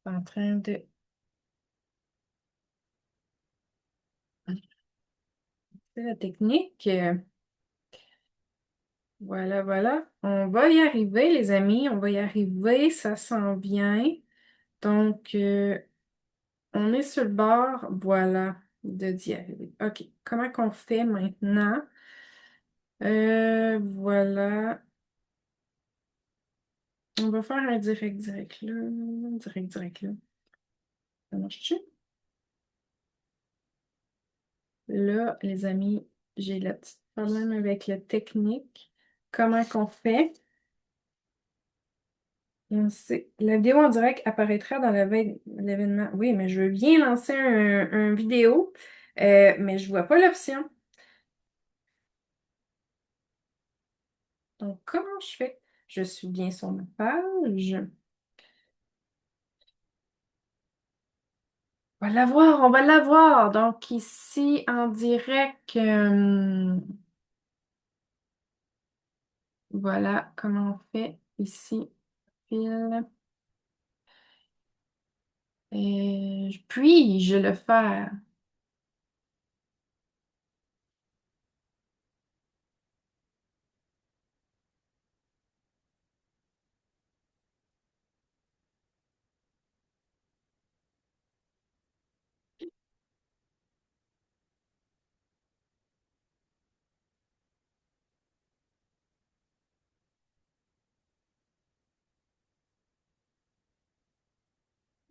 En train de... C'est la technique. Voilà, voilà. On va y arriver, les amis. On va y arriver. Ça sent bien. Donc, on est sur le bord, voilà, de d'y arriver. OK. Comment qu'on fait maintenant? Voilà. On va faire un direct, direct là. Direct, direct là. Ça marche-tu? Là, les amis, j'ai le petit problème avec la technique. Comment qu'on fait? La vidéo en direct apparaîtra dans l'événement. Oui, mais je veux bien lancer un vidéo, mais je vois pas l'option. Donc, comment je fais? Je suis bien sur ma page. On va l'avoir, on va l'avoir. Donc, ici, en direct, voilà comment on fait ici. Fil. Puis-je le faire?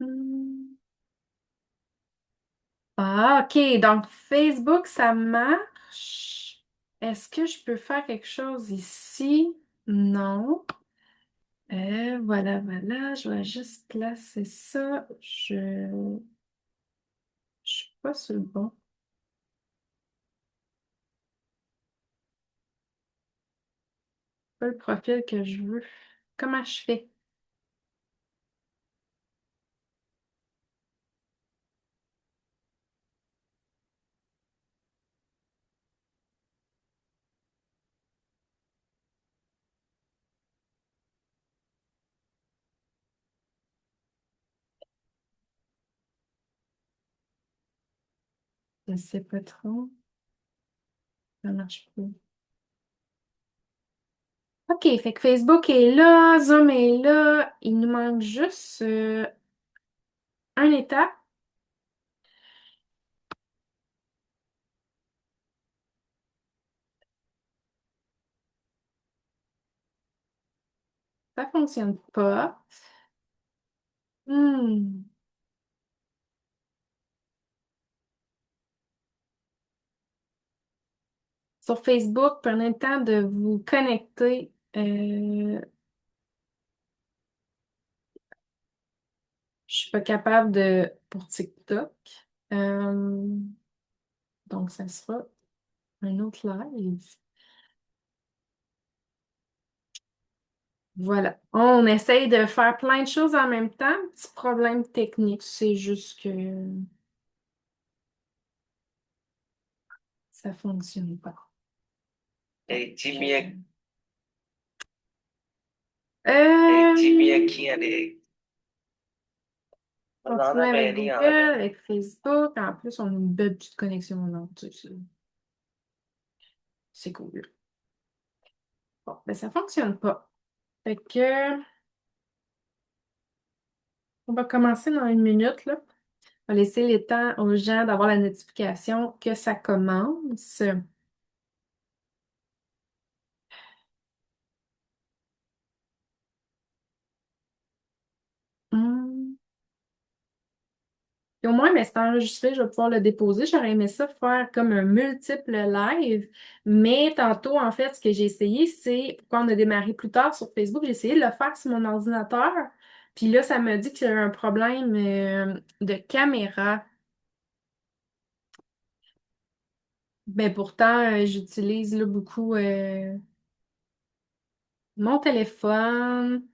Hmm. Ah, OK. Donc, Facebook, ça marche. Est-ce que je peux faire quelque chose ici? Non. Voilà, voilà. Je vais juste placer ça. Je suis pas sur le bon. Pas le profil que je veux. Comment je fais? Je sais pas trop. Ça marche pas. OK, fait que Facebook est là, Zoom est là. Il nous manque juste un état. Ça fonctionne pas. Hmm. Sur Facebook, prenez le temps de vous connecter. Je suis pas capable de pour TikTok. Euh, donc, ça sera un autre live. Voilà. On essaye de faire plein de choses en même temps. Petit problème technique, c'est juste que ça fonctionne pas. Time, time Euh, aqui, ali. Continuer Banana avec bene, Google, olha. avec Facebook. En plus, on a une belle petite connexion là. C'est cool. Bon, ben ça fonctionne pas. Fait que on va commencer dans une minute, là. On va laisser le temps aux gens d'avoir la notification que ça commence. Hum. Et au moins, mais c'est enregistré, je vais pouvoir le déposer. J'aurais aimé ça faire comme un multiple live. Mais tantôt, en fait, ce que j'ai essayé, c'est, quand on a démarré plus tard sur Facebook, j'ai essayé de le faire sur mon ordinateur. Puis là, ça me dit qu'il y a un problème de caméra. Ben pourtant, j'utilise là, beaucoup mon téléphone.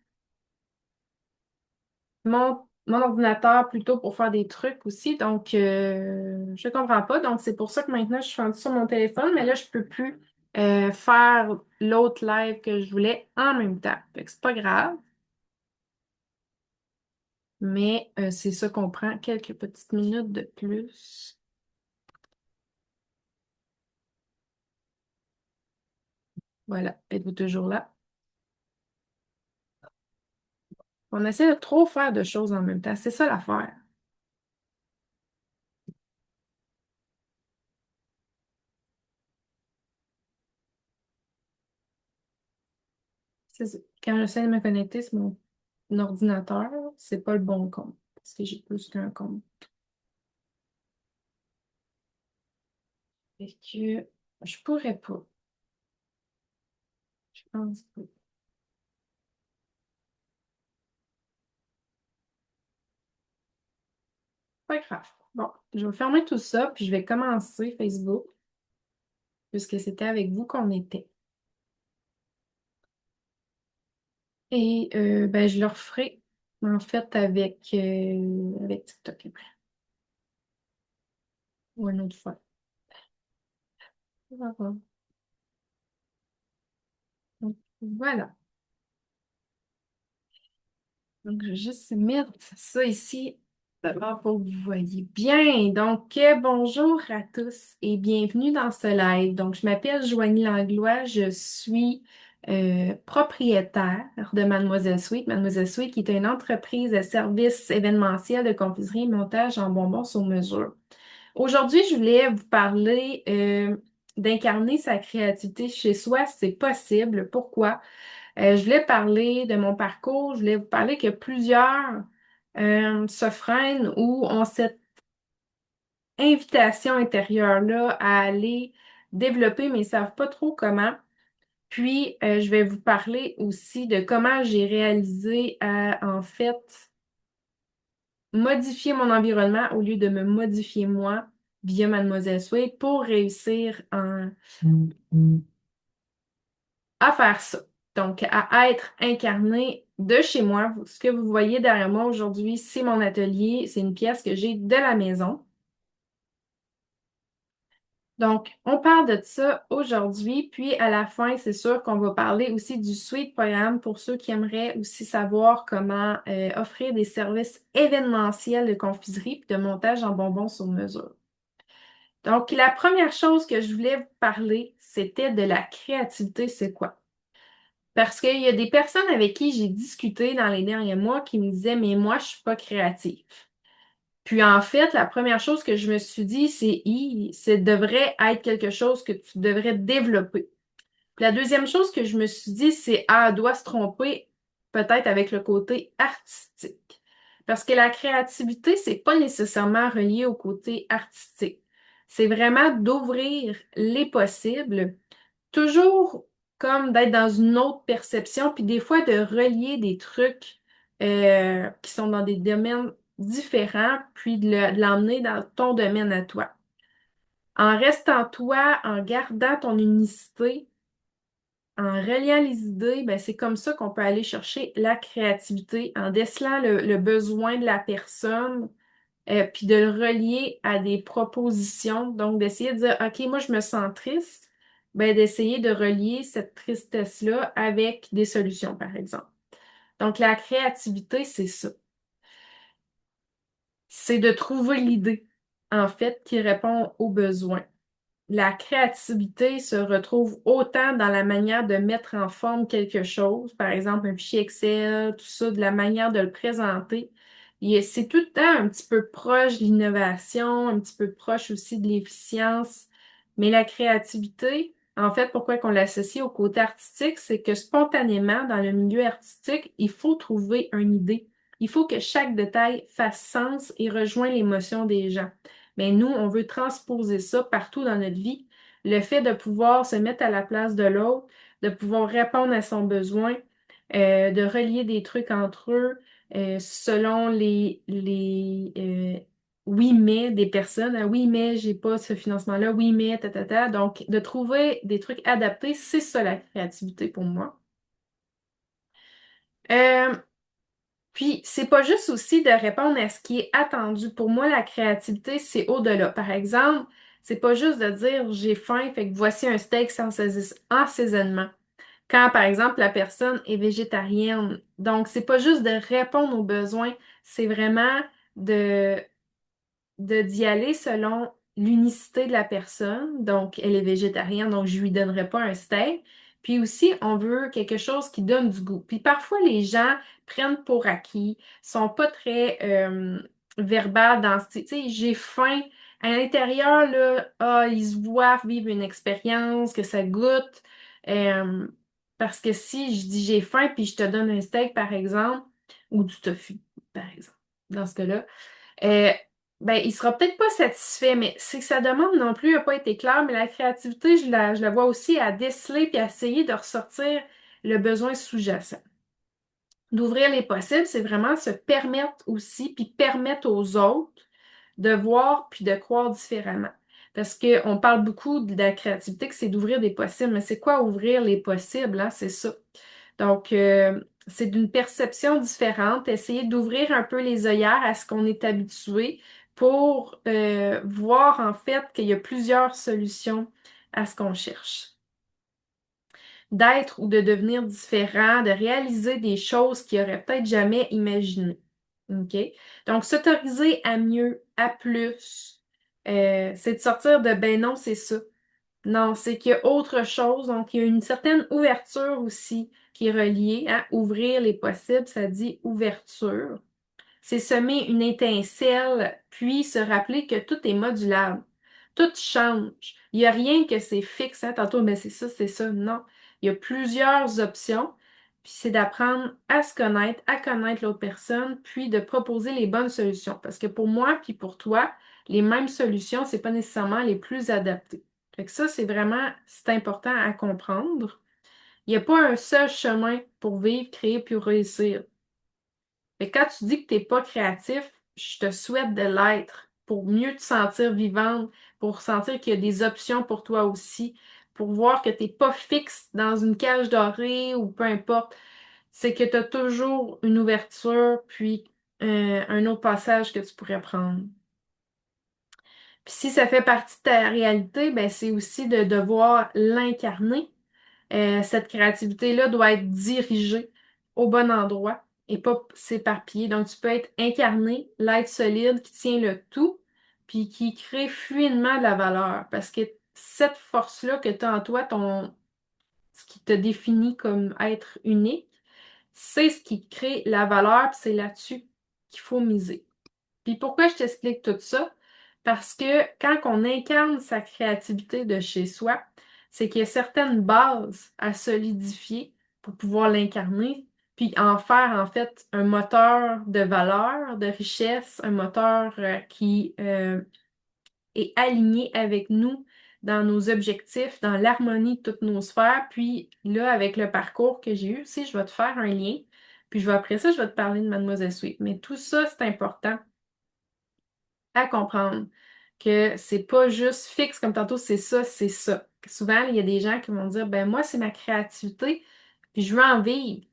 Mon ordinateur plutôt pour faire des trucs aussi. Donc, je comprends pas. Donc, c'est pour ça que maintenant, je suis rendue sur mon téléphone, mais là, je peux plus faire l'autre live que je voulais en même temps. Fait que c'est pas grave. Mais c'est ça qu'on prend quelques petites minutes de plus. Voilà, êtes-vous toujours là? On essaie de trop faire de choses en même temps. C'est ça l'affaire. Quand j'essaie de me connecter sur mon ordinateur, c'est pas le bon compte. Parce que j'ai plus qu'un compte. Fait que je pourrais pas. Je pense pas. Pas grave. Bon, je vais fermer tout ça, puis je vais commencer Facebook, puisque c'était avec vous qu'on était. Et ben, je le referai, en fait, avec TikTok après, ou une autre fois. Voilà. Donc, voilà. Donc, je vais juste mettre ça ici d'abord pour que vous voyez bien. Donc, bonjour à tous et bienvenue dans ce live. Donc, je m'appelle Joanie Langlois, je suis propriétaire de Mademoiselle Sweet. Mademoiselle Sweet qui est une entreprise de services événementiels de confiserie et montage en bonbons sur mesure. Aujourd'hui, je voulais vous parler d'incarner sa créativité chez soi, c'est possible. Pourquoi? Je voulais parler de mon parcours, je voulais vous parler que plusieurs se freinent ou ont cette invitation intérieure-là à aller développer, mais ils ne savent pas trop comment. Puis, je vais vous parler aussi de comment j'ai réalisé à, en fait, modifier mon environnement au lieu de me modifier moi via Mademoiselle Sway pour réussir à faire ça. Donc, à être incarné de chez moi. Ce que vous voyez derrière moi aujourd'hui, c'est mon atelier. C'est une pièce que j'ai de la maison. Donc, on parle de ça aujourd'hui. Puis, à la fin, c'est sûr qu'on va parler aussi du Sweet Programme pour ceux qui aimeraient aussi savoir comment offrir des services événementiels de confiserie et de montage en bonbons sur mesure. Donc, la première chose que je voulais vous parler, c'était de la créativité, c'est quoi? Parce qu'il y a des personnes avec qui j'ai discuté dans les derniers mois qui me disaient, mais moi, je suis pas créative. Puis en fait, la première chose que je me suis dit, ça devrait être quelque chose que tu devrais développer. Puis la deuxième chose que je me suis dit, c'est, elle doit se tromper peut-être avec le côté artistique. Parce que la créativité, c'est pas nécessairement relié au côté artistique. C'est vraiment d'ouvrir les possibles toujours comme d'être dans une autre perception, puis des fois de relier des trucs qui sont dans des domaines différents, puis de l'emmener dans ton domaine à toi. En restant toi, en gardant ton unicité, en reliant les idées, ben c'est comme ça qu'on peut aller chercher la créativité, en décelant le besoin de la personne, puis de le relier à des propositions. Donc, d'essayer de dire, OK, moi, je me sens triste. Ben, d'essayer de relier cette tristesse-là avec des solutions, par exemple. Donc, la créativité, c'est ça. C'est de trouver l'idée, en fait, qui répond aux besoins. La créativité se retrouve autant dans la manière de mettre en forme quelque chose, par exemple un fichier Excel, tout ça, de la manière de le présenter. C'est tout le temps un petit peu proche de l'innovation, un petit peu proche aussi de l'efficience. Mais la créativité, en fait, pourquoi qu'on l'associe au côté artistique, c'est que spontanément, dans le milieu artistique, il faut trouver une idée. Il faut que chaque détail fasse sens et rejoigne l'émotion des gens. Mais nous, on veut transposer ça partout dans notre vie. Le fait de pouvoir se mettre à la place de l'autre, de pouvoir répondre à son besoin, de relier des trucs entre eux selon oui, mais des personnes. Ah, oui, mais j'ai pas ce financement-là. Oui, mais ta. Donc, de trouver des trucs adaptés, c'est ça la créativité pour moi. Euh, Puis, c'est pas juste aussi de répondre à ce qui est attendu. Pour moi, la créativité, c'est au-delà. Par exemple, c'est pas juste de dire j'ai faim, fait que voici un steak sans assaisonnement. quand, par exemple, la personne est végétarienne. Donc, c'est pas juste de répondre aux besoins, c'est vraiment de d'y aller selon l'unicité de la personne. Donc, elle est végétarienne, donc je lui donnerai pas un steak. Puis aussi, on veut quelque chose qui donne du goût. Puis parfois, les gens prennent pour acquis, sont pas très verbales dans ce, tu sais, j'ai faim. À l'intérieur, là, ils se voient vivre une expérience, que ça goûte. Euh, Parce que si je dis j'ai faim, puis je te donne un steak, par exemple, ou du tofu, par exemple, dans ce cas-là, euh, ben, il sera peut-être pas satisfait, mais c'est que sa demande non plus n'a pas été claire, mais la créativité, je la vois aussi à déceler puis à essayer de ressortir le besoin sous-jacent. D'ouvrir les possibles, c'est vraiment se permettre aussi, puis permettre aux autres de voir puis de croire différemment. Parce qu'on parle beaucoup de la créativité, que c'est d'ouvrir des possibles, mais c'est quoi ouvrir les possibles, hein? C'est ça. Donc, c'est d'une perception différente, essayer d'ouvrir un peu les œillères à ce qu'on est habitué pour voir en fait qu'il y a plusieurs solutions à ce qu'on cherche. D'être ou de devenir différent, de réaliser des choses qu'il n'aurait peut-être jamais imaginées. OK? Donc, s'autoriser à mieux, à plus, c'est de sortir de ben non, c'est ça. Non, c'est qu'il y a autre chose. Donc, il y a une certaine ouverture aussi qui est reliée à ouvrir les possibles. Ça dit ouverture. C'est semer une étincelle, puis se rappeler que tout est modulable. Tout change. Il n'y a rien que c'est fixe, hein. Tantôt, mais c'est ça, c'est ça. Non. Il y a plusieurs options. Puis c'est d'apprendre à se connaître, à connaître l'autre personne, puis de proposer les bonnes solutions. Parce que pour moi, puis pour toi, les mêmes solutions, c'est pas nécessairement les plus adaptées. Fait que ça, c'est important à comprendre. Il n'y a pas un seul chemin pour vivre, créer, puis réussir. Mais quand tu dis que t'es pas créatif, je te souhaite de l'être pour mieux te sentir vivante, pour sentir qu'il y a des options pour toi aussi, pour voir que t'es pas fixe dans une cage dorée ou peu importe. C'est que tu as toujours une ouverture, puis un autre passage que tu pourrais prendre. Puis si ça fait partie de ta réalité, ben c'est aussi de devoir l'incarner. Cette créativité-là doit être dirigée au bon endroit et pas s'éparpiller. Donc, tu peux être incarné, l'être solide qui tient le tout, puis qui crée fluidement de la valeur. Parce que cette force-là que tu as en toi, ce qui te définit comme être unique, c'est ce qui crée la valeur, puis c'est là-dessus qu'il faut miser. Puis pourquoi je t'explique tout ça? Parce que quand on incarne sa créativité de chez soi, c'est qu'il y a certaines bases à solidifier pour pouvoir l'incarner, puis en faire en fait un moteur de valeur, de richesse, un moteur qui est aligné avec nous dans nos objectifs, dans l'harmonie de toutes nos sphères. Puis là, avec le parcours que j'ai eu aussi, je vais te faire un lien. Puis après ça, je vais te parler de Mademoiselle Sweet. Mais tout ça, c'est important à comprendre que c'est pas juste fixe comme tantôt, c'est ça, c'est ça. Souvent, il y a des gens qui vont dire, ben moi, c'est ma créativité, puis je veux en vivre.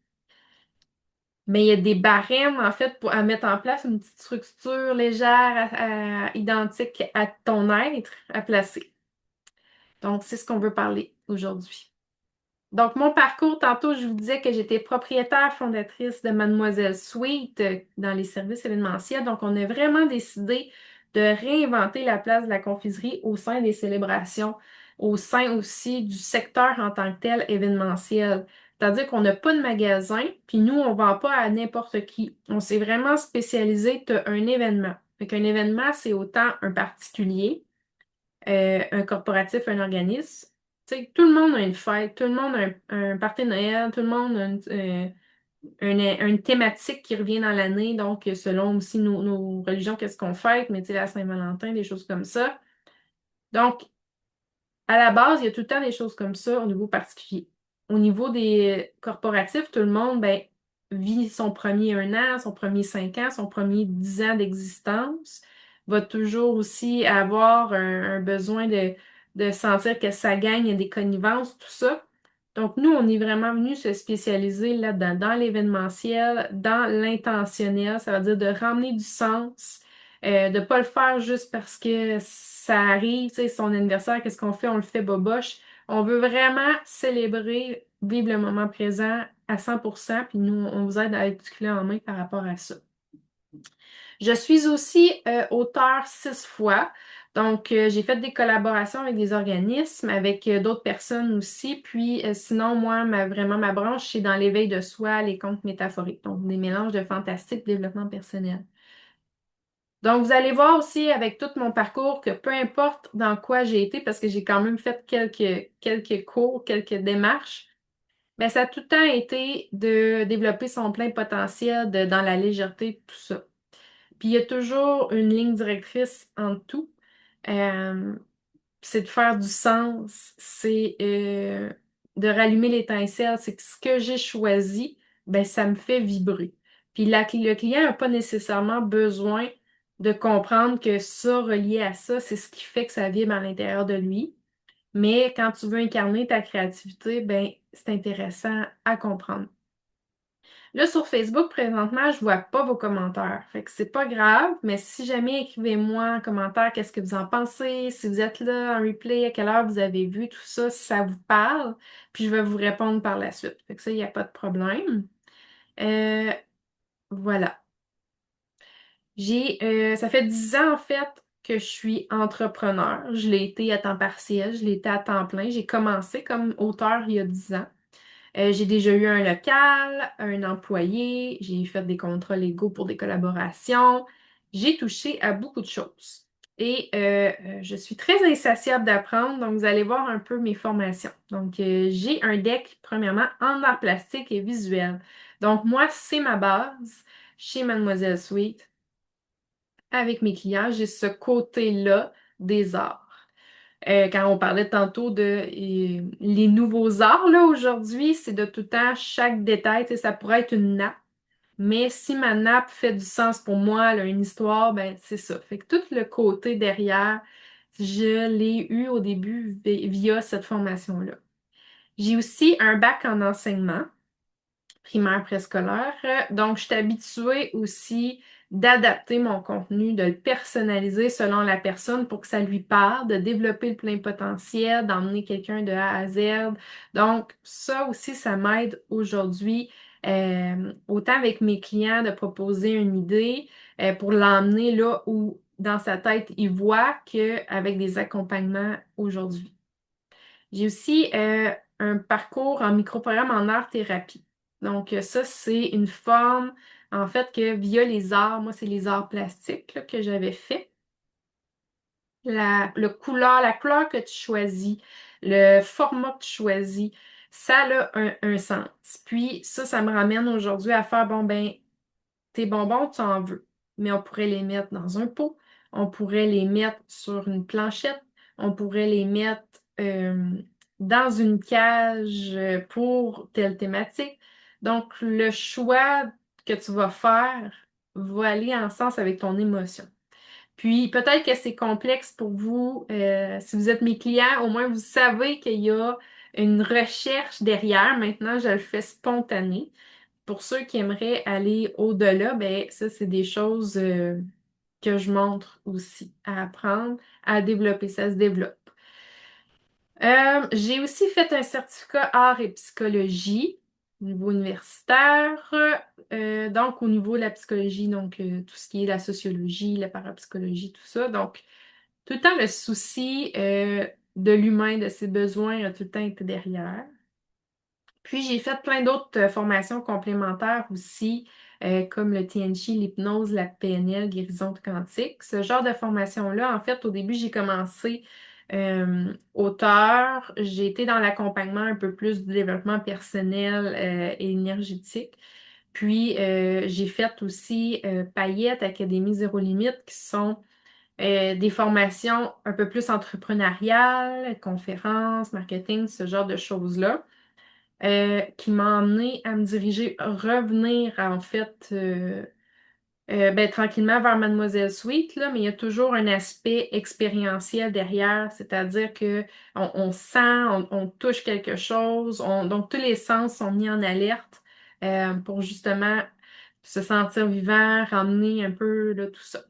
Mais il y a des barèmes, en fait, à mettre en place une petite structure légère, identique à ton être, à placer. Donc, c'est ce qu'on veut parler aujourd'hui. Donc, mon parcours, tantôt, je vous disais que j'étais propriétaire fondatrice de Mademoiselle Suite dans les services événementiels. Donc, on a vraiment décidé de réinventer la place de la confiserie au sein des célébrations, au sein aussi du secteur en tant que tel événementiel. C'est-à-dire qu'on n'a pas de magasin, puis nous, on ne vend pas à n'importe qui. On s'est vraiment spécialisé, tu un événement. Fait qu'un événement, c'est autant un particulier, un corporatif, un organisme. Tu sais, tout le monde a une fête, tout le monde a un party de Noël, tout le monde a une thématique qui revient dans l'année, donc selon aussi nos religions, qu'est-ce qu'on fête, mais tu sais, la Saint-Valentin, des choses comme ça. Donc, à la base, il y a tout le temps des choses comme ça au niveau particulier. Au niveau des corporatifs, tout le monde ben, vit son premier 1 an, son premier 5 ans, son premier 10 ans d'existence, va toujours aussi avoir un besoin de sentir que ça gagne, il y a des connivences, tout ça. Donc, nous, on est vraiment venu se spécialiser là-dedans, dans l'événementiel, dans l'intentionnel, ça veut dire de ramener du sens, de pas le faire juste parce que ça arrive, tu sais, son anniversaire, qu'est-ce qu'on fait? On le fait boboche. On veut vraiment célébrer vivre le moment présent à 100%, puis nous, on vous aide à être clé en main par rapport à ça. Je suis aussi auteur 6 fois. Donc, j'ai fait des collaborations avec des organismes, avec d'autres personnes aussi. Puis, sinon, moi, vraiment, ma branche, c'est dans l'éveil de soi, les contes métaphoriques. Donc, des mélanges de fantastique, développement personnel. Donc, vous allez voir aussi avec tout mon parcours que peu importe dans quoi j'ai été, parce que j'ai quand même fait quelques cours, quelques démarches, ben, ça a tout le temps été de développer son plein potentiel dans la légèreté, tout ça. Puis il y a toujours une ligne directrice en tout. Euh, c'est de faire du sens, c'est de rallumer l'étincelle. C'est que ce que j'ai choisi, ben ça me fait vibrer. Puis le client n'a pas nécessairement besoin de comprendre que ça, relié à ça, c'est ce qui fait que ça vibre à l'intérieur de lui. Mais quand tu veux incarner ta créativité, ben c'est intéressant à comprendre. Là, sur Facebook, présentement, je vois pas vos commentaires. Fait que c'est pas grave, mais si jamais écrivez-moi en commentaire qu'est-ce que vous en pensez, si vous êtes là en replay, à quelle heure vous avez vu tout ça, si ça vous parle, puis je vais vous répondre par la suite. Fait que ça, il n'y a pas de problème. Euh, voilà. Ça fait 10 ans en fait que je suis entrepreneur. Je l'ai été à temps partiel, je l'ai été à temps plein. J'ai commencé comme auteur il y a 10 ans. J'ai déjà eu un local, un employé, j'ai fait des contrats légaux pour des collaborations. J'ai touché à beaucoup de choses. Et je suis très insatiable d'apprendre, donc vous allez voir un peu mes formations. Donc, j'ai un deck, premièrement, en art plastique et visuel. Donc, moi, c'est ma base chez Mademoiselle Sweet. Avec mes clients, j'ai ce côté-là des arts. Quand on parlait tantôt de les nouveaux arts, là, aujourd'hui, c'est de tout le temps chaque détail, tu sais, ça pourrait être une nappe, mais si ma nappe fait du sens pour moi, elle a une histoire, ben c'est ça. Fait que tout le côté derrière, je l'ai eu au début via cette formation-là. J'ai aussi un bac en enseignement primaire préscolaire. Donc, je suis habituée aussi d'adapter mon contenu, de le personnaliser selon la personne pour que ça lui parle, de développer le plein potentiel, d'emmener quelqu'un de A à Z. Donc, ça aussi, ça m'aide aujourd'hui, autant avec mes clients, de proposer une idée pour l'emmener là où dans sa tête il voit qu'avec des accompagnements aujourd'hui. J'ai aussi un parcours en microprogramme en art-thérapie. Donc, ça, c'est une forme, en fait, que via les arts, moi, c'est les arts plastiques là, que j'avais fait. La couleur que tu choisis, le format que tu choisis, ça a un sens. Puis, ça me ramène aujourd'hui à faire, bon, ben, tes bonbons, tu en veux, mais on pourrait les mettre dans un pot, on pourrait les mettre sur une planchette, on pourrait les mettre dans une cage pour telle thématique. Donc, le choix que tu vas faire va aller en sens avec ton émotion. Puis, peut-être que c'est complexe pour vous. Si vous êtes mes clients, au moins vous savez qu'il y a une recherche derrière. Maintenant, je le fais spontané. Pour ceux qui aimeraient aller au-delà, ben ça, c'est des choses que je montre aussi à apprendre, à développer. Ça se développe. J'ai aussi fait un certificat art et psychologie au niveau universitaire. Donc, au niveau de la psychologie, donc tout ce qui est la sociologie, la parapsychologie, tout ça. Donc, tout le temps, le souci de l'humain, de ses besoins, a tout le temps été derrière. Puis j'ai fait plein d'autres formations complémentaires aussi, comme le TNG, l'hypnose, la PNL, guérison quantique. Ce genre de formation-là, en fait, au début, j'ai commencé auteur. J'ai été dans l'accompagnement un peu plus du développement personnel et énergétique. Puis j'ai fait aussi Paillettes, Académie Zéro Limite, qui sont des formations un peu plus entrepreneuriales, conférences, marketing, ce genre de choses-là qui m'a emmené à me diriger, revenir en fait ben, tranquillement vers Mademoiselle Sweet, là, mais il y a toujours un aspect expérientiel derrière, c'est-à-dire que on sent, on touche quelque chose, donc tous les sens sont mis en alerte pour justement se sentir vivant, ramener un peu là, tout ça.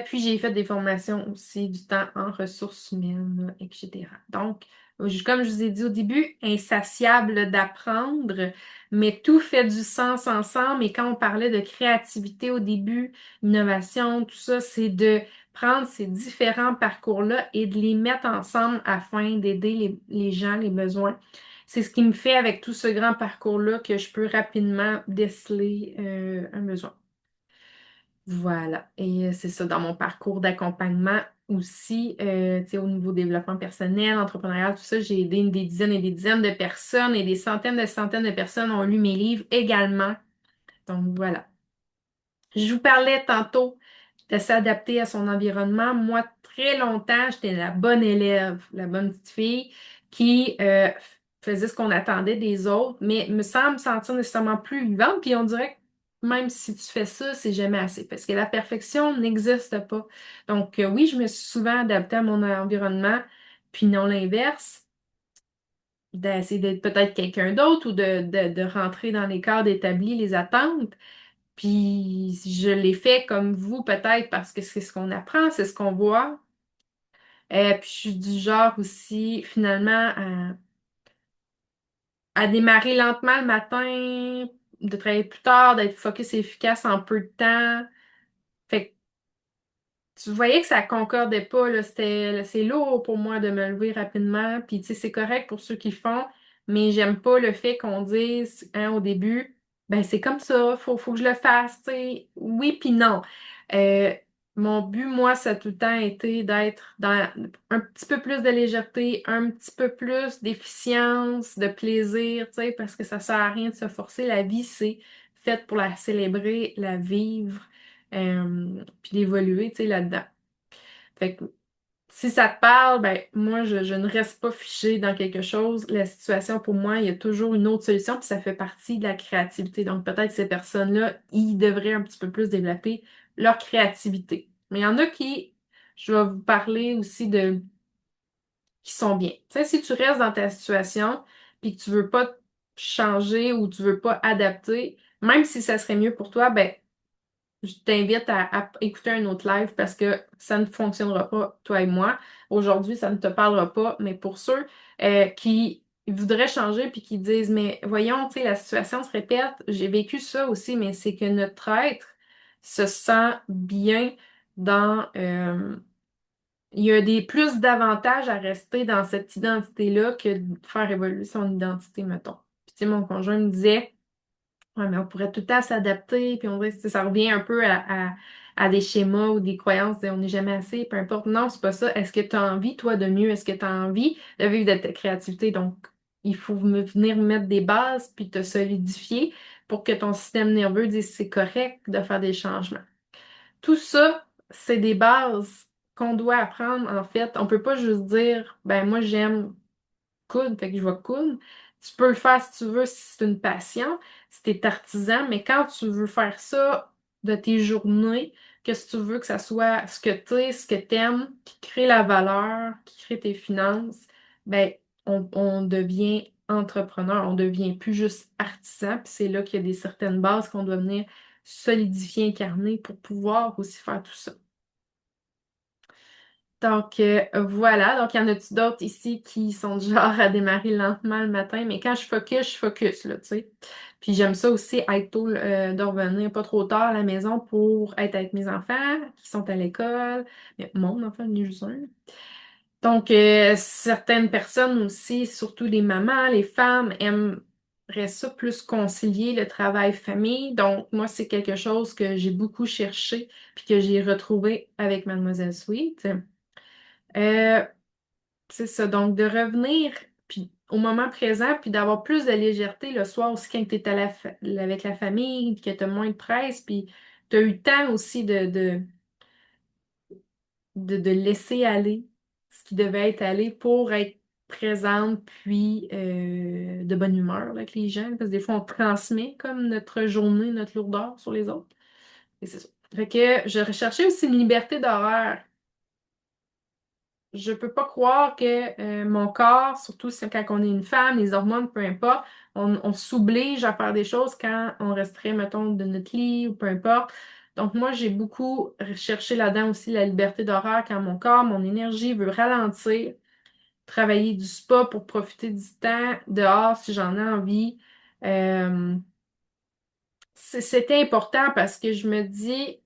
Puis j'ai fait des formations aussi du temps en ressources humaines, etc. Donc, comme je vous ai dit au début, insatiable d'apprendre, mais tout fait du sens ensemble. Et quand on parlait de créativité au début, innovation, tout ça, c'est de prendre ces différents parcours-là et de les mettre ensemble afin d'aider les gens, les besoins. C'est ce qui me fait avec tout ce grand parcours-là que je peux rapidement déceler un besoin. Voilà. Et c'est ça, dans mon parcours d'accompagnement aussi, tu sais, au niveau développement personnel, entrepreneurial, tout ça, j'ai aidé des dizaines et des dizaines de personnes et des centaines de personnes ont lu mes livres également. Donc voilà. Je vous parlais tantôt de s'adapter à son environnement. Moi, très longtemps, j'étais la bonne élève, la bonne petite fille qui faisait ce qu'on attendait des autres, mais me semble sentir nécessairement plus vivante. Puis on dirait que même si tu fais ça, c'est jamais assez, parce que la perfection n'existe pas. Donc oui, je me suis souvent adaptée à mon environnement, puis non l'inverse, d'essayer d'être peut-être quelqu'un d'autre ou de rentrer dans les cadres établis, les attentes. Puis je l'ai fait comme vous, peut-être parce que c'est ce qu'on apprend, c'est ce qu'on voit. Puis je suis du genre aussi, finalement, à démarrer lentement le matin, de travailler plus tard, d'être focus et efficace en peu de temps. Fait que tu voyais que ça concordait pas, là, c'est lourd pour moi de me lever rapidement, puis tu sais, c'est correct pour ceux qui le font, mais j'aime pas le fait qu'on dise, hein, au début, ben c'est comme ça, faut que je le fasse, tu sais, oui puis non. Euh, Mon but, moi, ça a tout le temps été d'être dans un petit peu plus de légèreté, un petit peu plus d'efficience, de plaisir, tu sais, parce que ça sert à rien de se forcer, la vie, c'est faite pour la célébrer, la vivre puis d'évoluer, tu sais, là-dedans. Fait que si ça te parle, ben moi, je ne reste pas figée dans quelque chose. La situation, pour moi, il y a toujours une autre solution, puis ça fait partie de la créativité. Donc peut-être que ces personnes-là, ils devraient un petit peu plus développer leur créativité. Mais il y en a qui, je vais vous parler aussi de, qui sont bien. Tu sais, si tu restes dans ta situation, puis que tu veux pas changer ou tu veux pas adapter, même si ça serait mieux pour toi, ben je t'invite à écouter un autre live parce que ça ne fonctionnera pas, toi et moi. Aujourd'hui, ça ne te parlera pas, mais pour ceux qui voudraient changer puis qui disent, mais voyons, tu sais, la situation se répète, j'ai vécu ça aussi, mais c'est que notre être se sent bien dans... il y a des plus d'avantages à rester dans cette identité-là que de faire évoluer son identité, mettons. Puis tu sais, mon conjoint me disait... Ouais, mais on pourrait tout le temps s'adapter, puis on dirait que ça revient un peu à des schémas ou des croyances, on n'est jamais assez, peu importe. Non, c'est pas ça. Est-ce que tu as envie, toi, de mieux? Est-ce que tu as envie de vivre de ta créativité? Donc, il faut venir mettre des bases, puis te solidifier pour que ton système nerveux dise c'est correct de faire des changements. Tout ça, c'est des bases qu'on doit apprendre, en fait. On peut pas juste dire, ben moi, j'aime coudre, fait que je vais coudre. Tu peux le faire si tu veux, si c'est une passion, si t'es artisan, mais quand tu veux faire ça de tes journées, que si tu veux que ça soit ce que t'es, ce que t'aimes, qui crée la valeur, qui crée tes finances, ben, on devient entrepreneur, on devient plus juste artisan, puis c'est là qu'il y a des certaines bases qu'on doit venir solidifier, incarner pour pouvoir aussi faire tout ça. Donc voilà, donc il y en a-tu d'autres ici qui sont du genre à démarrer lentement le matin, mais quand je focus, là, tu sais. Puis j'aime ça aussi être tôt, de revenir pas trop tard à la maison pour être avec mes enfants qui sont à l'école. Mais mon enfant, il est juste un. Donc certaines personnes aussi, surtout les mamans, les femmes, aimeraient ça plus concilier le travail-famille. Donc moi, c'est quelque chose que j'ai beaucoup cherché puis que j'ai retrouvé avec Mademoiselle Sweet. Euh, c'est ça, donc de revenir puis au moment présent, puis d'avoir plus de légèreté le soir aussi quand tu es avec la famille, que tu as moins de presse, puis tu as eu le temps aussi de laisser aller ce qui devait être allé pour être présente, puis de bonne humeur là, avec les gens, parce que des fois on transmet comme notre journée, notre lourdeur sur les autres. Et c'est ça. Fait que je recherchais aussi une liberté d'horaire. Je peux pas croire que mon corps, surtout quand on est une femme, les hormones, peu importe, on s'oblige à faire des choses quand on resterait, mettons, de notre lit ou peu importe. Donc moi, j'ai beaucoup recherché là-dedans aussi la liberté d'horaire quand mon corps, mon énergie veut ralentir, travailler du spa pour profiter du temps dehors si j'en ai envie. Euh, C'était important parce que je me dis,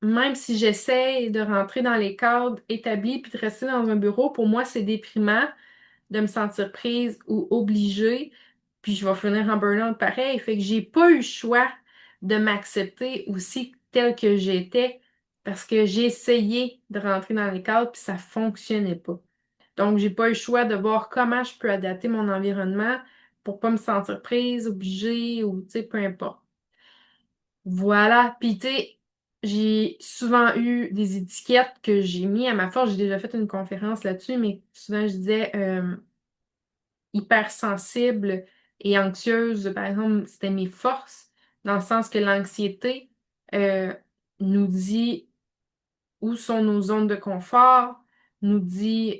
même si j'essaie de rentrer dans les cadres établis puis de rester dans un bureau, pour moi, c'est déprimant de me sentir prise ou obligée, puis je vais finir en burn-out pareil. Fait que j'ai pas eu le choix de m'accepter aussi telle que j'étais parce que j'ai essayé de rentrer dans les cadres puis ça fonctionnait pas. Donc, j'ai pas eu le choix de voir comment je peux adapter mon environnement pour pas me sentir prise, obligée ou, tu sais, peu importe. Voilà. Puis, tu sais, j'ai souvent eu des étiquettes que j'ai mis à ma force. J'ai déjà fait une conférence là-dessus, mais souvent, je disais hypersensible et anxieuse, par exemple, c'était mes forces, dans le sens que l'anxiété euh, nous dit où sont nos zones de confort, nous dit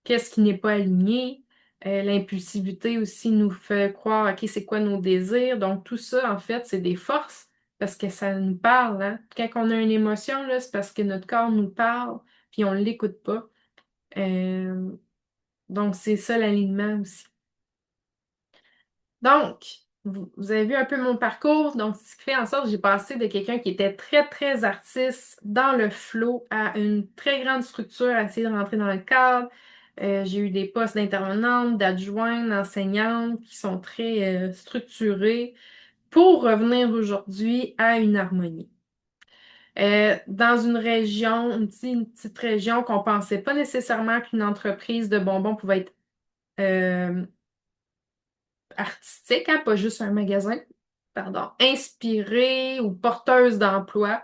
qu'est-ce qui n'est pas aligné. L'impulsivité aussi nous fait croire, OK, c'est quoi nos désirs. Donc, tout ça, en fait, c'est des forces parce que ça nous parle, hein. Quand on a une émotion, là, c'est parce que notre corps nous parle, puis on ne l'écoute pas. Euh, donc, c'est ça l'alignement aussi. Donc, vous avez vu un peu mon parcours. Donc, ce qui fait en sorte que j'ai passé de quelqu'un qui était très, très artiste dans le flow à une très grande structure, à essayer de rentrer dans le cadre. J'ai eu des postes d'intervenante, d'adjointe, d'enseignante qui sont très structurés pour revenir aujourd'hui à une harmonie. Dans une région, une petite région qu'on pensait pas nécessairement qu'une entreprise de bonbons pouvait être euh, artistique, hein, pas juste un magasin, pardon, inspirée ou porteuse d'emploi.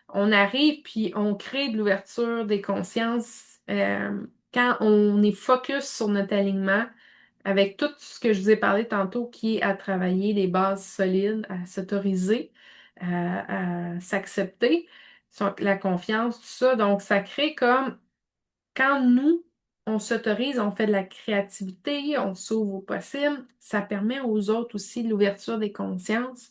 On arrive puis on crée de l'ouverture des consciences quand on est focus sur notre alignement avec tout ce que je vous ai parlé tantôt qui est à travailler les bases solides, à s'autoriser, à s'accepter, la confiance, tout ça. Donc, ça crée comme quand nous, on s'autorise, on fait de la créativité, on s'ouvre au possible, ça permet aux autres aussi l'ouverture des consciences,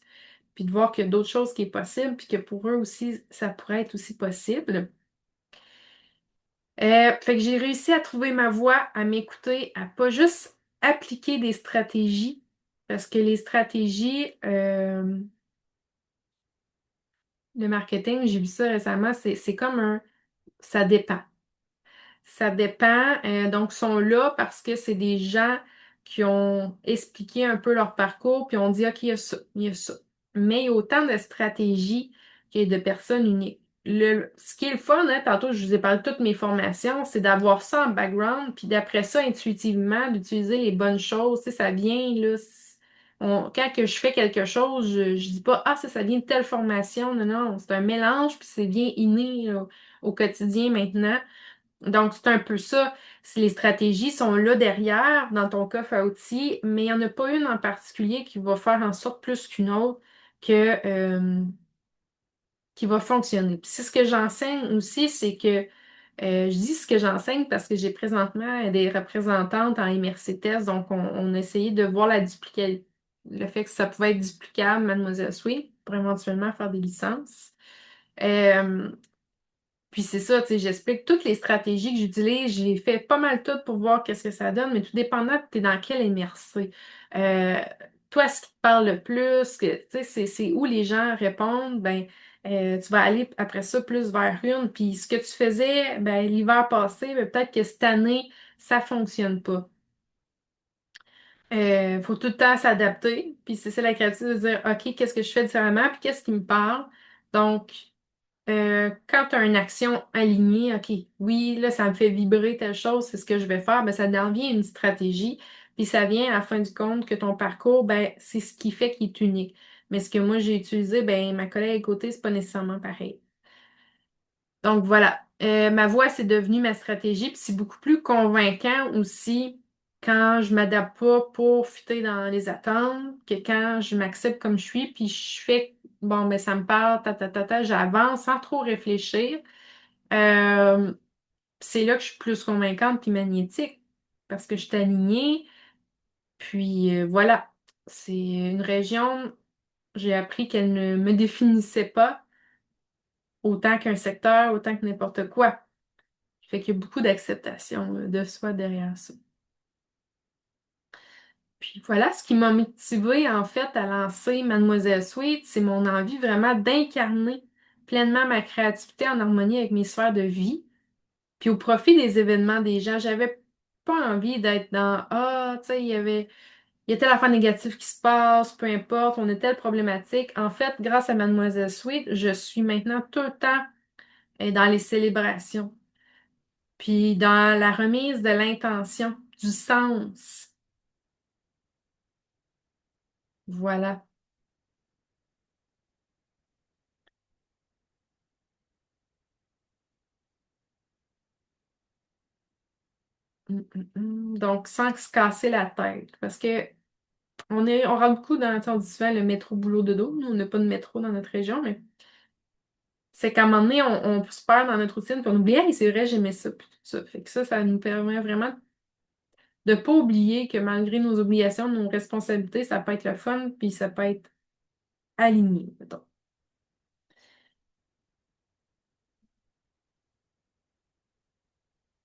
puis de voir qu'il y a d'autres choses qui est possible, puis que pour eux aussi, ça pourrait être aussi possible. Fait que j'ai réussi à trouver ma voie, à m'écouter, à pas juste appliquer des stratégies, parce que les stratégies, le marketing, j'ai vu ça récemment, c'est comme ça dépend. Ça dépend. Donc, ils sont là parce que c'est des gens qui ont expliqué un peu leur parcours, puis ont dit, OK, il y a ça, il y a ça. Mais il y a autant de stratégies qu'il y a de personnes uniques. Ce qui est le fun, hein, tantôt, je vous ai parlé de toutes mes formations, c'est d'avoir ça en background, puis d'après ça, intuitivement, d'utiliser les bonnes choses. Tu sais, ça vient, là. Quand que je fais quelque chose, je dis pas, ah, ça vient de telle formation. Non, non, c'est un mélange, puis c'est bien inné, là, au quotidien maintenant. Donc, c'est un peu ça. Si les stratégies sont là derrière, dans ton coffre à outils, mais il n'y en a pas une en particulier qui va faire en sorte plus qu'une autre qui va fonctionner. Puis c'est ce que j'enseigne aussi, c'est que je dis ce que j'enseigne parce que j'ai présentement des représentantes en MRC Test, donc on a essayé de voir le fait que ça pouvait être duplicable, Mademoiselle Sweet, pour éventuellement faire des licences. Euh, puis c'est ça, tu sais, j'explique toutes les stratégies que j'utilise. J'ai fait pas mal toutes pour voir qu'est-ce que ça donne, mais tout dépendant, t'es dans quelle MRC. Euh, Toi, ce qui te parle le plus, tu sais, c'est où les gens répondent, ben, tu vas aller après ça plus vers une. Puis ce que tu faisais, ben, l'hiver passé, ben, peut-être que cette année, ça fonctionne pas. Faut tout le temps s'adapter. Puis c'est ça la créativité de dire, OK, qu'est-ce que je fais différemment, puis qu'est-ce qui me parle. Donc, quand tu as une action alignée, OK, oui, là, ça me fait vibrer telle chose, c'est ce que je vais faire, ben, ça devient une stratégie, puis ça vient à la fin du compte que ton parcours, ben, c'est ce qui fait qu'il est unique. Mais ce que moi j'ai utilisé, ben, ma collègue à côté, c'est pas nécessairement pareil. Donc voilà, ma voix, c'est devenu ma stratégie, puis c'est beaucoup plus convaincant aussi quand je m'adapte pas pour fitter dans les attentes que quand je m'accepte comme je suis, puis je fais, bon, ben ça me parle, j'avance sans trop réfléchir. Euh, c'est là que je suis plus convaincante puis magnétique, parce que je suis alignée, puis voilà. C'est une région, j'ai appris qu'elle ne me définissait pas autant qu'un secteur, autant que n'importe quoi. Fait qu'il y a beaucoup d'acceptation de soi derrière ça. Puis voilà, ce qui m'a motivée en fait à lancer Mademoiselle Sweet, c'est mon envie vraiment d'incarner pleinement ma créativité en harmonie avec mes sphères de vie, puis au profit des événements des gens. J'avais pas envie d'être dans ah, tu sais, il y a telle affaire négative qui se passe, peu importe, on a telle problématique. En fait, grâce à Mademoiselle Sweet, je suis maintenant tout le temps dans les célébrations, puis dans la remise de l'intention, du sens. Voilà. Donc, sans se casser la tête. Parce que on rentre beaucoup dans, tu sais, on dit souvent le métro boulot dodo. Nous, on n'a pas de métro dans notre région, mais c'est qu'à un moment donné, on se perd dans notre routine, puis on oublie, hey, c'est vrai, j'aimais ça, puis tout ça. Fait que ça nous permet vraiment de pas oublier que malgré nos obligations, nos responsabilités, ça peut être le fun, puis ça peut être aligné, mettons.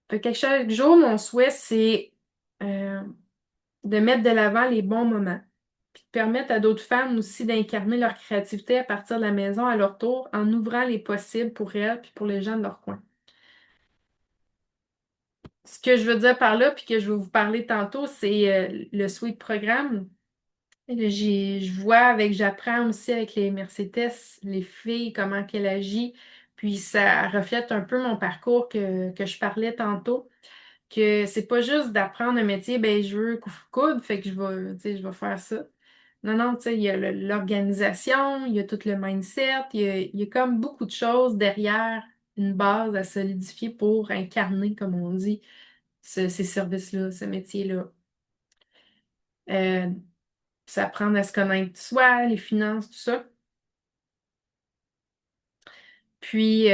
Fait que chaque jour, mon souhait, c'est euh, de mettre de l'avant les bons moments, puis de permettre à d'autres femmes aussi d'incarner leur créativité à partir de la maison à leur tour, en ouvrant les possibles pour elles puis pour les gens de leur coin. Ce que je veux dire par là, puis que je vais vous parler tantôt, c'est le Sweet Programme. Et là, je vois j'apprends aussi avec les Mercedes, les filles, comment qu'elles agissent, puis ça reflète un peu mon parcours que je parlais tantôt. Que c'est pas juste d'apprendre un métier, ben je veux coudre, fait que tu sais, je vais faire ça. Non, non, tu sais, il y a l'organisation, il y a tout le mindset, il y a comme beaucoup de choses derrière une base à solidifier pour incarner, comme on dit, ces services-là, ce métier-là. Euh, S'apprendre à se connaître soi, les finances, tout ça. Puis,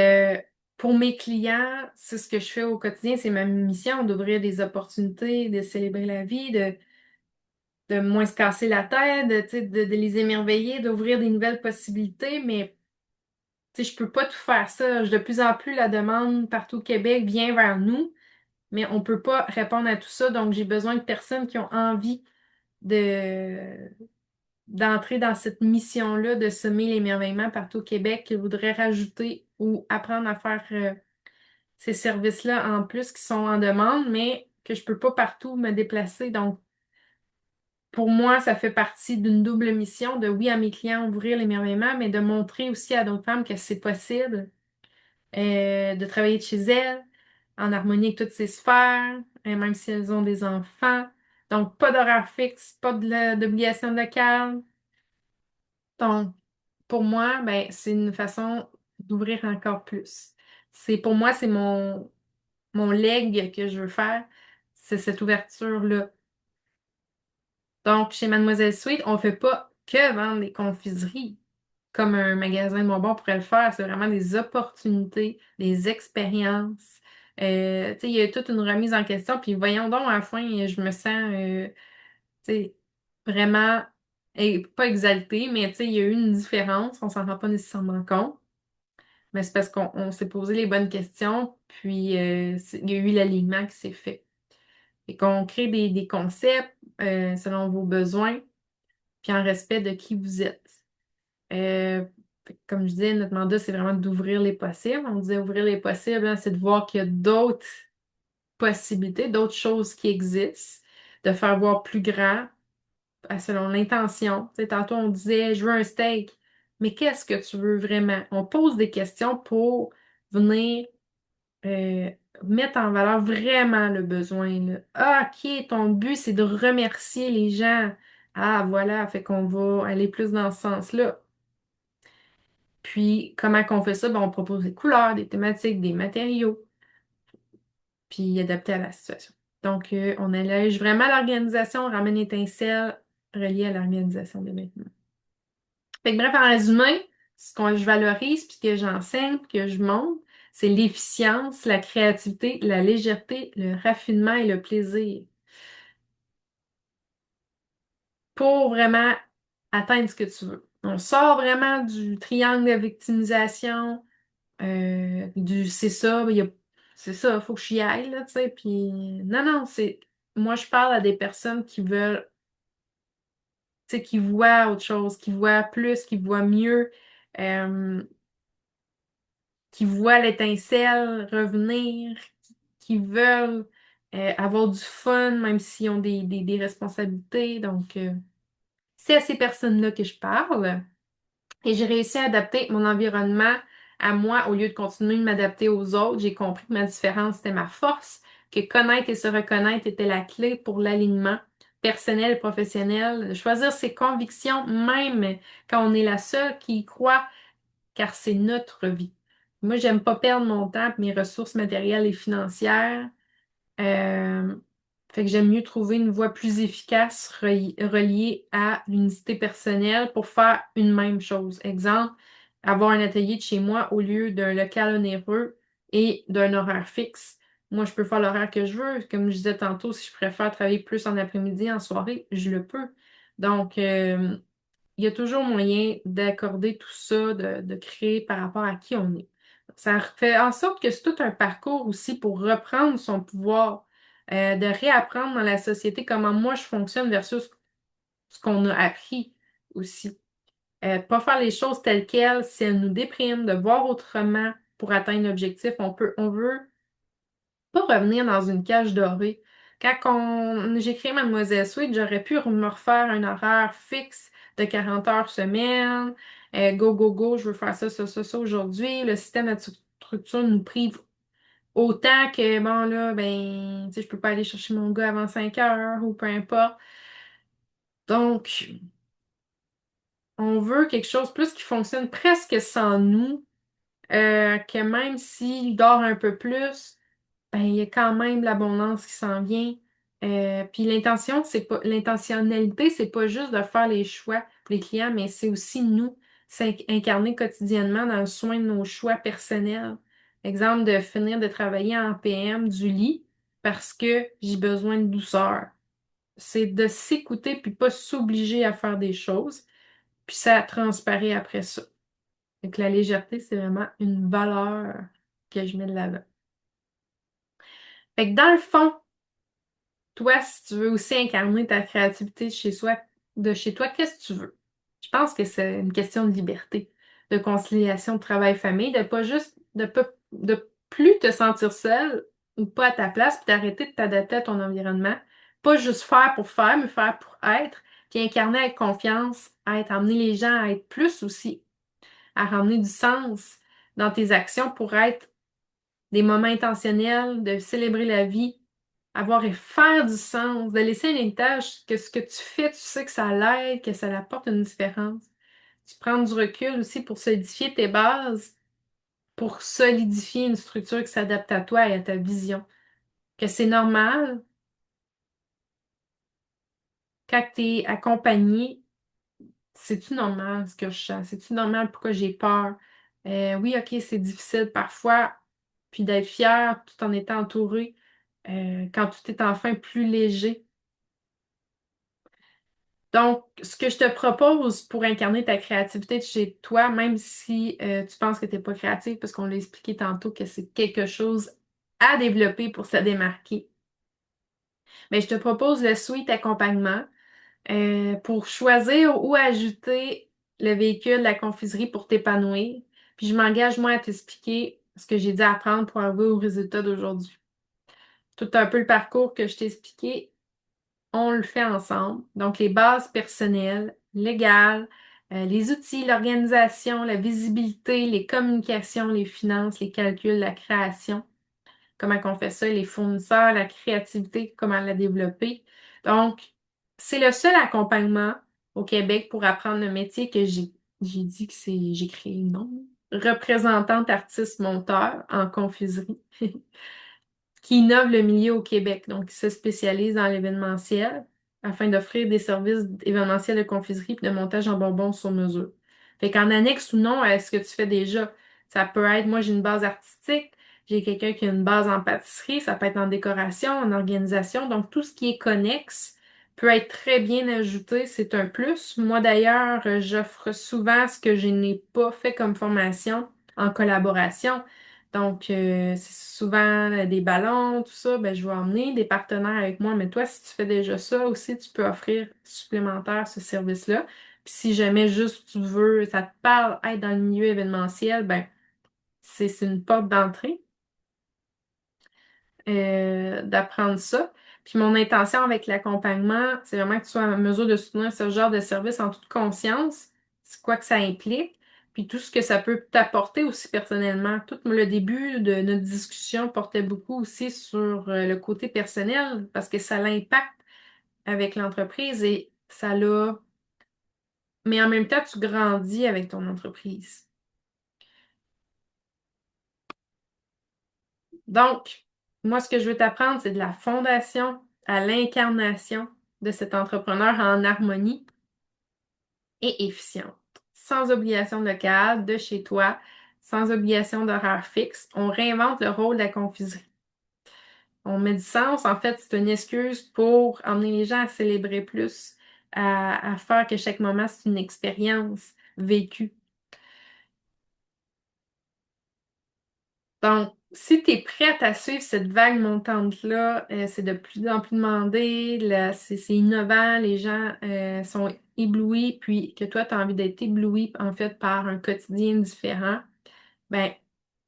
pour mes clients, c'est ce que je fais au quotidien, c'est ma mission d'ouvrir des opportunités, de célébrer la vie, de moins se casser la tête, tu sais, de les émerveiller, d'ouvrir des nouvelles possibilités, mais tu sais, je peux pas tout faire ça. De plus en plus, la demande partout au Québec vient vers nous, mais on peut pas répondre à tout ça, donc j'ai besoin de personnes qui ont envie de d'entrer dans cette mission-là, de semer l'émerveillement partout au Québec, qui voudraient rajouter ou apprendre à faire ces services-là en plus qui sont en demande, mais que je peux pas partout me déplacer. Donc, pour moi, ça fait partie d'une double mission de, oui, à mes clients, ouvrir l'émerveillement, mais de montrer aussi à d'autres femmes que c'est possible de travailler de chez elles, en harmonie avec toutes ces sphères, même si elles ont des enfants. Donc, pas d'horaire fixe, pas d'obligation locale. Donc, pour moi, ben, c'est une façon d'ouvrir encore plus. Pour moi, c'est mon leg que je veux faire, c'est cette ouverture-là. Donc, chez Mademoiselle Sweet, on fait pas que vendre des confiseries comme un magasin de bonbons pourrait le faire. C'est vraiment des opportunités, des expériences. Tu sais, il y a toute une remise en question. Puis voyons donc, à la fin, je me sens, tu sais, vraiment, pas exaltée, mais tu sais, il y a eu une différence. On s'en rend pas nécessairement compte. Mais c'est parce qu'on s'est posé les bonnes questions, puis il y a eu l'alignement qui s'est fait. Et qu'on crée des concepts selon vos besoins, puis en respect de qui vous êtes. Comme je disais, notre mandat, c'est vraiment d'ouvrir les possibles. On disait ouvrir les possibles, hein, c'est de voir qu'il y a d'autres possibilités, d'autres choses qui existent, de faire voir plus grand selon l'intention. Tu sais, tantôt, on disait, je veux un steak, mais qu'est-ce que tu veux vraiment? On pose des questions pour venir euh, mettre en valeur vraiment le besoin, là. Ah, OK, ton but, c'est de remercier les gens. Ah, voilà, fait qu'on va aller plus dans ce sens-là. Puis, comment qu'on fait ça? Ben, on propose des couleurs, des thématiques, des matériaux, puis adapté à la situation. Donc, on allège vraiment l'organisation, on ramène l'étincelle reliée à l'organisation des vêtements. Fait que bref, en résumé, ce que je valorise, puis que j'enseigne, puis que je montre, c'est l'efficience, la créativité, la légèreté, le raffinement et le plaisir pour vraiment atteindre ce que tu veux. On sort vraiment du triangle de victimisation, du c'est ça, c'est ça, faut que j'y aille, là, tu sais, puis non, non, moi, je parle à des personnes qui veulent, tu sais, qui voient autre chose, qui voient plus, qui voient mieux, euh, qui voient l'étincelle revenir, qui veulent avoir du fun, même s'ils ont des responsabilités, donc c'est à ces personnes-là que je parle. Et j'ai réussi à adapter mon environnement à moi au lieu de continuer de m'adapter aux autres. J'ai compris que ma différence était ma force, que connaître et se reconnaître était la clé pour l'alignement personnel et professionnel. Choisir ses convictions, même quand on est la seule qui y croit, car c'est notre vie. Moi, j'aime pas perdre mon temps et mes ressources matérielles et financières. Euh, Fait que j'aime mieux trouver une voie plus efficace reliée à l'unité personnelle pour faire une même chose. Exemple, avoir un atelier de chez moi au lieu d'un local onéreux et d'un horaire fixe. Moi, je peux faire l'horaire que je veux. Comme je disais tantôt, si je préfère travailler plus en après-midi, en soirée, je le peux. Donc, il y a toujours moyen d'accorder tout ça, de créer par rapport à qui on est. Ça fait en sorte que c'est tout un parcours aussi pour reprendre son pouvoir, de réapprendre dans la société comment moi je fonctionne versus ce qu'on a appris aussi. Pas faire les choses telles quelles, si elles nous dépriment, de voir autrement pour atteindre l'objectif. On veut pas revenir dans une cage dorée. J'ai créé Mademoiselle Sweet, j'aurais pu me refaire un horaire fixe de 40 heures semaine. Go, go, go, je veux faire ça, ça, ça, ça aujourd'hui. Le système de structure nous prive autant que, bon, là, ben, tu sais, je peux pas aller chercher mon gars avant 5 heures ou peu importe. Donc, on veut quelque chose plus qui fonctionne presque sans nous, que même s'il dort un peu plus, ben, il y a quand même l'abondance qui s'en vient. Puis l'intentionnalité, c'est pas juste de faire les choix pour les clients, mais c'est aussi nous, s'incarner quotidiennement dans le soin de nos choix personnels. Exemple, de finir de travailler en PM du lit parce que j'ai besoin de douceur. C'est de s'écouter puis pas s'obliger à faire des choses, puis ça transparaît après ça. Donc la légèreté, c'est vraiment une valeur que je mets de l'avant. Fait que dans le fond, toi, si tu veux aussi incarner ta créativité de chez toi, qu'est-ce que tu veux? Je pense que c'est une question de liberté, de conciliation de travail-famille, de pas juste, de plus te sentir seul ou pas à ta place, puis d'arrêter de t'adapter à ton environnement. Pas juste faire pour faire, mais faire pour être, puis incarner avec confiance, amener les gens à être plus aussi, à ramener du sens dans tes actions pour être des moments intentionnels, de célébrer la vie, avoir et faire du sens, de laisser un héritage, que ce que tu fais, tu sais que ça l'aide, que ça apporte une différence. Tu prends du recul aussi pour solidifier tes bases, pour solidifier une structure qui s'adapte à toi et à ta vision. Que c'est normal, quand tu es accompagné, c'est-tu normal ce que je sens? C'est-tu normal pourquoi j'ai peur? Oui, ok, c'est difficile parfois, puis d'être fier tout en étant entouré, quand tout est enfin plus léger. Donc, ce que je te propose pour incarner ta créativité de chez toi, même si tu penses que tu n'es pas créative, parce qu'on l'a expliqué tantôt que c'est quelque chose à développer pour se démarquer, mais je te propose le suite accompagnement pour choisir ou ajouter le véhicule de la confiserie pour t'épanouir. Puis je m'engage, moi, à t'expliquer ce que j'ai dû apprendre pour arriver au résultat d'aujourd'hui. Tout un peu le parcours que je t'ai expliqué, on le fait ensemble. Donc, les bases personnelles, légales, les outils, l'organisation, la visibilité, les communications, les finances, les calculs, la création, comment on fait ça, les fournisseurs, la créativité, comment la développer. Donc, c'est le seul accompagnement au Québec pour apprendre le métier que j'ai dit que j'ai créé le nom. Représentante artiste monteur en confiserie. Qui innove le milieu au Québec. Donc, il se spécialise dans l'événementiel afin d'offrir des services événementiels de confiserie et de montage en bonbons sur mesure. Fait qu'en annexe ou non à ce que tu fais déjà, ça peut être, moi j'ai une base artistique, j'ai quelqu'un qui a une base en pâtisserie, ça peut être en décoration, en organisation, donc tout ce qui est connexe peut être très bien ajouté, c'est un plus. Moi d'ailleurs, j'offre souvent ce que je n'ai pas fait comme formation en collaboration. Donc, c'est souvent des ballons, tout ça, ben, je vais emmener des partenaires avec moi. Mais toi, si tu fais déjà ça aussi, tu peux offrir supplémentaire ce service-là. Puis si jamais juste tu veux, ça te parle être dans le milieu événementiel, ben, c'est une porte d'entrée d'apprendre ça. Puis mon intention avec l'accompagnement, c'est vraiment que tu sois en mesure de soutenir ce genre de service en toute conscience, c'est quoi que ça implique, puis tout ce que ça peut t'apporter aussi personnellement. Tout le début de notre discussion portait beaucoup aussi sur le côté personnel, parce que ça l'impacte avec l'entreprise et ça l'a... Mais en même temps, tu grandis avec ton entreprise. Donc, moi, ce que je veux t'apprendre, c'est de la fondation à l'incarnation de cet entrepreneur en harmonie et efficiente. Sans obligation locale, de chez toi, sans obligation d'horaire fixe. On réinvente le rôle de la confiserie. On met du sens. En fait, c'est une excuse pour emmener les gens à célébrer plus, à faire que chaque moment, c'est une expérience vécue. Donc, si tu es prête à suivre cette vague montante-là, c'est de plus en plus demandé, c'est innovant, les gens sont éblouis, puis que toi, tu as envie d'être ébloui en fait par un quotidien différent, ben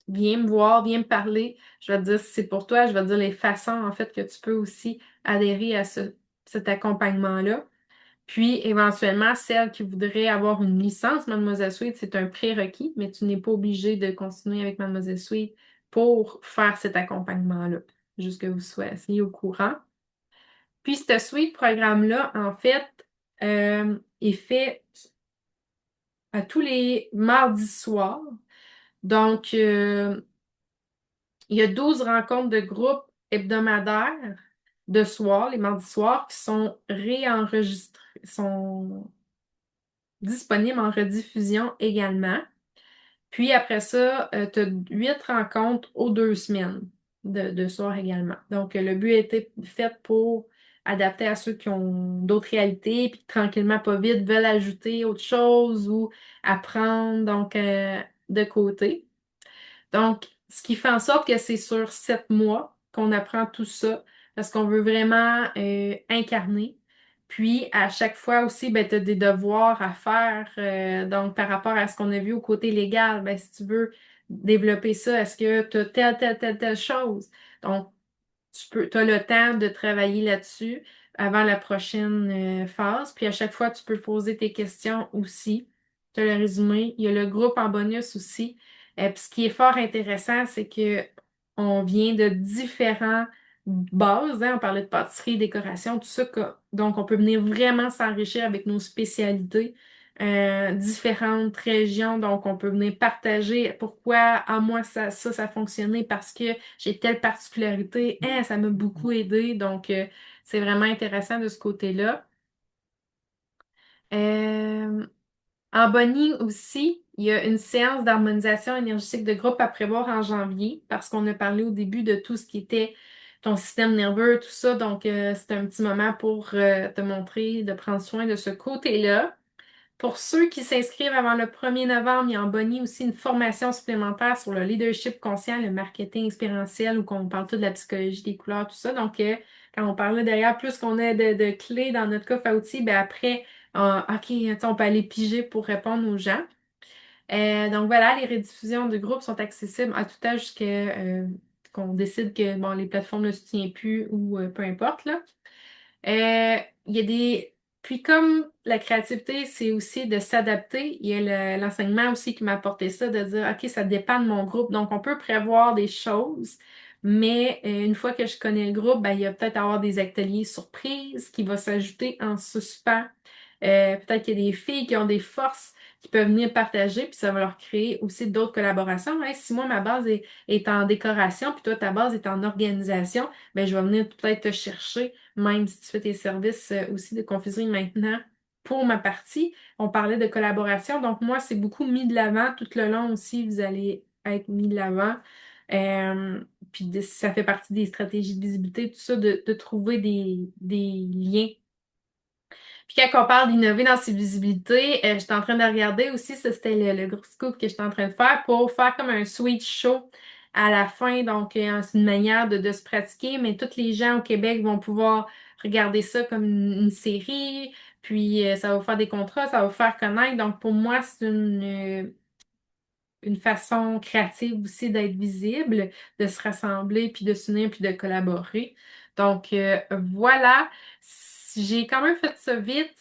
viens me voir, viens me parler. Je vais te dire si c'est pour toi, je vais te dire les façons en fait que tu peux aussi adhérer à cet accompagnement-là. Puis, éventuellement, celle qui voudrait avoir une licence Mademoiselle Suite, c'est un prérequis, mais tu n'es pas obligé de continuer avec Mademoiselle Suite pour faire cet accompagnement-là, juste que vous soyez au courant. Puis, ce suite programme-là, en fait, est fait à tous les mardis soirs. Donc, il y a 12 rencontres de groupe hebdomadaires de soir, les mardis soirs, qui sont réenregistrées, sont disponible en rediffusion également. Puis après ça, tu as 8 rencontres aux 2 semaines de soir également. Donc, le but a été fait pour adapter à ceux qui ont d'autres réalités, puis tranquillement, pas vite, veulent ajouter autre chose ou apprendre donc de côté. Donc, ce qui fait en sorte que c'est sur 7 mois qu'on apprend tout ça, parce qu'on veut vraiment incarner. Puis, à chaque fois aussi, ben, tu as des devoirs à faire. Donc, par rapport à ce qu'on a vu au côté légal, ben, si tu veux développer ça, est-ce que tu as telle chose? Donc, tu as le temps de travailler là-dessus avant la prochaine phase. Puis à chaque fois, tu peux poser tes questions aussi. Tu as le résumé. Il y a le groupe en bonus aussi. Puis ce qui est fort intéressant, c'est que on vient de différents bases, hein. On parlait de pâtisserie, décoration, tout ça. Donc, on peut venir vraiment s'enrichir avec nos spécialités. Différentes régions, donc on peut venir partager pourquoi à moi ça a fonctionné parce que j'ai telle particularité, hein, ça m'a beaucoup aidé, donc c'est vraiment intéressant de ce côté-là. Euh, En Bonnie aussi, il y a une séance d'harmonisation énergétique de groupe à prévoir en janvier parce qu'on a parlé au début de tout ce qui était ton système nerveux, tout ça. Donc, c'est un petit moment pour te montrer, de prendre soin de ce côté-là. Pour ceux qui s'inscrivent avant le 1er novembre, il y a en Bonnie aussi une formation supplémentaire sur le leadership conscient, le marketing expérientiel, où on parle tout de la psychologie des couleurs, tout ça. Donc, quand on parlait derrière, plus qu'on a de clés dans notre coffre à outils, ben après, OK, tu sais, on peut aller piger pour répondre aux gens. Donc voilà, les rediffusions de groupe sont accessibles à tout âge jusqu'à qu'on décide que bon, les plateformes ne se tiennent plus ou peu importe, là. Il y a des... Puis comme la créativité, c'est aussi de s'adapter, il y a l'enseignement aussi qui m'a apporté ça, de dire, OK, ça dépend de mon groupe. Donc, on peut prévoir des choses, mais une fois que je connais le groupe, ben, il y a peut-être avoir des ateliers surprises qui vont s'ajouter en suspens. Peut-être qu'il y a des filles qui ont des forces qui peuvent venir partager, puis ça va leur créer aussi d'autres collaborations. Hey, si moi, ma base est en décoration, puis toi, ta base est en organisation, ben, je vais venir peut-être te chercher même si tu fais tes services aussi de confiserie maintenant pour ma partie. On parlait de collaboration, donc moi, c'est beaucoup mis de l'avant. Tout le long aussi, vous allez être mis de l'avant. Euh, Ça fait partie des stratégies de visibilité, tout ça, de trouver des liens. Puis quand on parle d'innover dans ses visibilités, j'étais en train de regarder aussi, ça c'était le gros scoop que j'étais en train de faire pour faire comme un sweet show à la fin. Donc, c'est une manière de se pratiquer, mais tous les gens au Québec vont pouvoir regarder ça comme une série, puis ça va vous faire des contrats, ça va vous faire connaître. Donc, pour moi, c'est une façon créative aussi d'être visible, de se rassembler, puis de s'unir, puis de collaborer. Donc, voilà. J'ai quand même fait ça vite.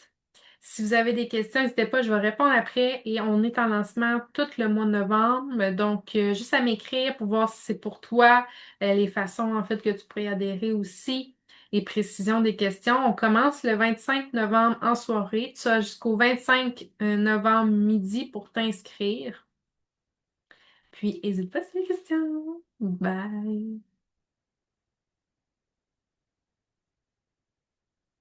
Si vous avez des questions, n'hésitez pas, je vais répondre après. Et on est en lancement tout le mois de novembre. Donc, juste à m'écrire pour voir si c'est pour toi, les façons en fait que tu pourrais y adhérer aussi, les précisions des questions. On commence le 25 novembre en soirée. Tu as jusqu'au 25 novembre midi pour t'inscrire. Puis, n'hésite pas si tu as des questions. Bye!